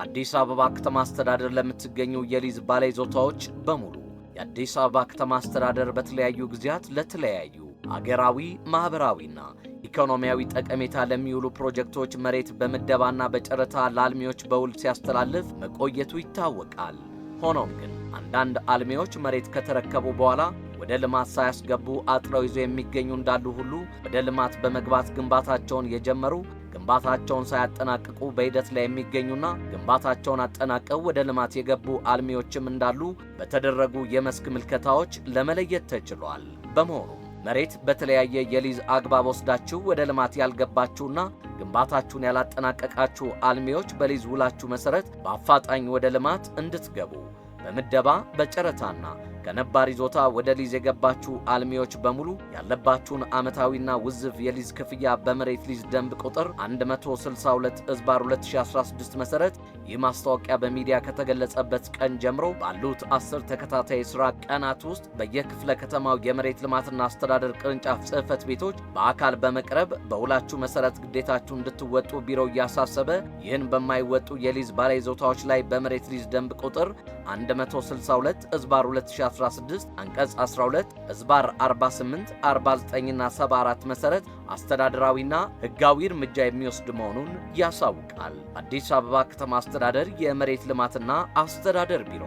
በአዲስ አበባ ከተማ አስተዳደር ለምትገኙ የሊዝ ባለይዞታዎች በሙሉ የአዲስ አበባ ከተማ አስተዳደር በተለያዩ ጊዜያት ለተለያዩ አገራዊ ማህበራዊና ኢኮኖሚያዊ ጠቀሜታ ለሚውሉ ፕሮጀክቶች መሬት በምደባና በጨረታ ለአልሚዎች በውል ሲያስተላልፍ መቆየቱ ይታወቃል። ሆኖም ግን አንዳንድ አልሚዎች መሬት ከተረከቡ በኋላ ወደ ልማት ሳያስገቡ አጥረው ይዘው የሚገኙ እንዳሉ ሁሉ ወደ ልማት በመግባት ግንባታቸውን የጀመሩ ግንባታቸውን ሳያጠናቅቁ በሂደት ላይ የሚገኙና ግንባታቸውን አጠናቀው ወደ ልማት የገቡ አልሚዎችም እንዳሉ በተደረጉ የመስክ ምልከታዎች ለመለየት ተችሏል። በመሆኑም መሬት በተለያየ የሊዝ አግባብ ወስዳችሁ ወደ ልማት ያልገባችሁና ግንባታችሁን ያላጠናቀቃችሁ አልሚዎች በሊዝ ውላችሁ መሰረት በአፋጣኝ ወደ ልማት እንድትገቡ በምደባ በጨረታና ከነባር ይዞታ ወደ ሊዝ የገባችሁ አልሚዎች በሙሉ ያለባችሁን ዓመታዊና ውዝፍ የሊዝ ክፍያ በመሬት ሊዝ ደንብ ቁጥር 162/2016 መሰረት ይህ ማስታወቂያ በሚዲያ ከተገለጸበት ቀን ጀምሮ ባሉት 10 ተከታታይ ሥራ ቀናት ውስጥ በየክፍለ ከተማው የመሬት ልማትና አስተዳደር ቅርንጫፍ ጽሕፈት ቤቶች በአካል በመቅረብ በውላችሁ መሰረት ግዴታችሁን እንድትወጡ ቢሮው እያሳሰበ ይህን በማይወጡ የሊዝ ባለይዞታዎች ላይ በመሬት ሊዝ ደንብ ቁጥር 162/2016 አንቀጽ 12 48 49 እና 74 መሰረት አስተዳደራዊና ሕጋዊ እርምጃ የሚወስድ መሆኑን ያሳውቃል። አዲስ አበባ ከተማ አስተዳደር የመሬት ልማትና አስተዳደር ቢሮ